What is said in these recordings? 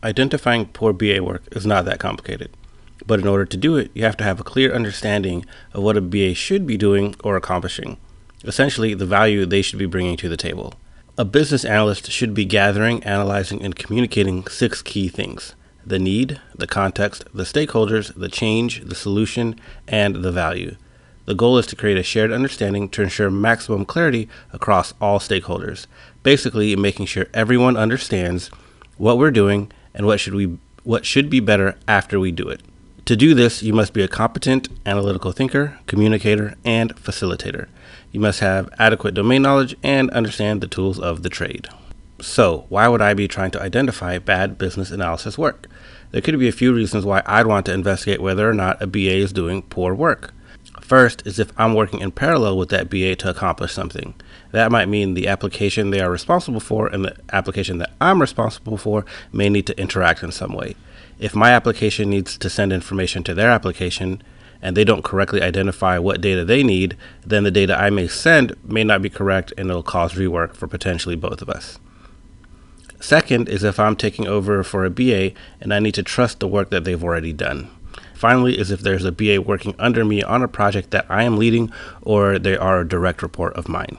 Identifying poor BA work is not that complicated, but in order to do it, you have to have a clear understanding of what a BA should be doing or accomplishing, essentially the value they should be bringing to the table. A business analyst should be gathering, analyzing, and communicating 6 key things: the need, the context, the stakeholders, the change, the solution, and the value. The goal is to create a shared understanding to ensure maximum clarity across all stakeholders, basically making sure everyone understands what we're doing and what should be better after we do it. To do this, you must be a competent analytical thinker, communicator, and facilitator. You must have adequate domain knowledge and understand the tools of the trade. So, why would I be trying to identify bad business analysis work? There could be a few reasons why I'd want to investigate whether or not a BA is doing poor work. First is if I'm working in parallel with that BA to accomplish something. That might mean the application they are responsible for and the application that I'm responsible for may need to interact in some way. If my application needs to send information to their application and they don't correctly identify what data they need, then the data I may send may not be correct and it'll cause rework for potentially both of us. Second is if I'm taking over for a BA and I need to trust the work that they've already done. Finally is if there's a BA working under me on a project that I am leading or they are a direct report of mine.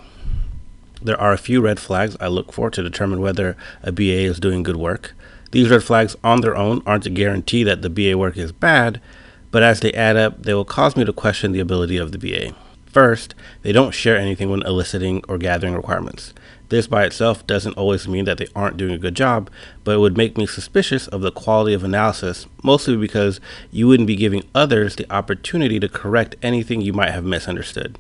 There are a few red flags I look for to determine whether a BA is doing good work. These red flags on their own aren't a guarantee that the BA work is bad, but as they add up, they will cause me to question the ability of the BA. First, they don't share anything when eliciting or gathering requirements. This by itself doesn't always mean that they aren't doing a good job, but it would make me suspicious of the quality of analysis, mostly because you wouldn't be giving others the opportunity to correct anything you might have misunderstood.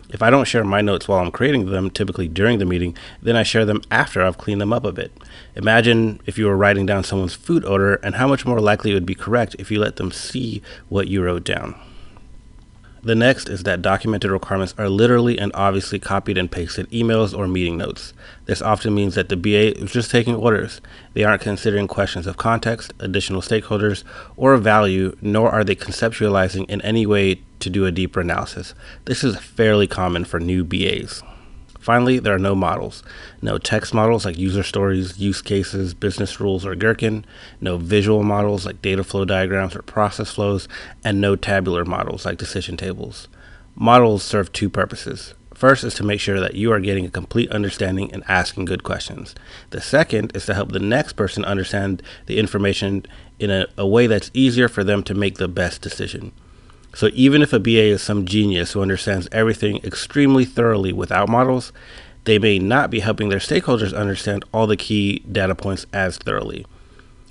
If I don't share my notes while I'm creating them, typically during the meeting, then I share them after I've cleaned them up a bit. Imagine if you were writing down someone's food odor and how much more likely it would be correct if you let them see what you wrote down. The next is that documented requirements are literally and obviously copied and pasted emails or meeting notes. This often means that the BA is just taking orders. They aren't considering questions of context, additional stakeholders, or value, nor are they conceptualizing in any way to do a deeper analysis. This is fairly common for new BAs. Finally, there are no models. No text models like user stories, use cases, business rules, or Gherkin. No visual models like data flow diagrams or process flows. And no tabular models like decision tables. Models serve 2 purposes. First is to make sure that you are getting a complete understanding and asking good questions. The second is to help the next person understand the information in a way that's easier for them to make the best decision. So even if a BA is some genius who understands everything extremely thoroughly without models, they may not be helping their stakeholders understand all the key data points as thoroughly.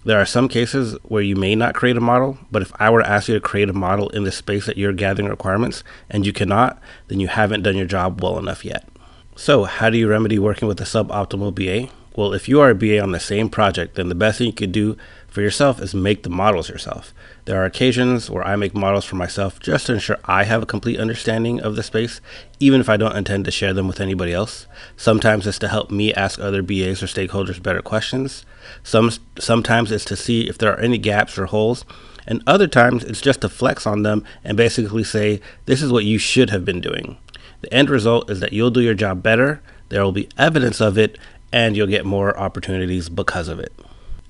There are some cases where you may not create a model, but if I were to ask you to create a model in the space that you're gathering requirements and you cannot, then you haven't done your job well enough yet. So how do you remedy working with a suboptimal BA? Well, if you are a BA on the same project, then the best thing you could do for yourself is make the models yourself. There are occasions where I make models for myself just to ensure I have a complete understanding of the space, even if I don't intend to share them with anybody else. Sometimes it's to help me ask other BAs or stakeholders better questions. Sometimes it's to see if there are any gaps or holes. And other times it's just to flex on them and basically say, this is what you should have been doing. The end result is that you'll do your job better, there will be evidence of it, and you'll get more opportunities because of it.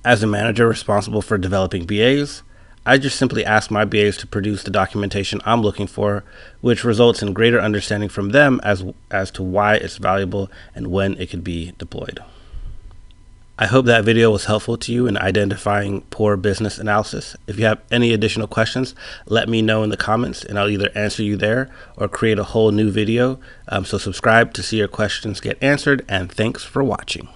As a manager responsible for developing BAs, I just simply ask my BAs to produce the documentation I'm looking for, which results in greater understanding from them as to why it's valuable and when it could be deployed. I hope that video was helpful to you in identifying poor business analysis. If you have any additional questions, let me know in the comments and I'll either answer you there or create a whole new video. So subscribe to see your questions get answered, and thanks for watching.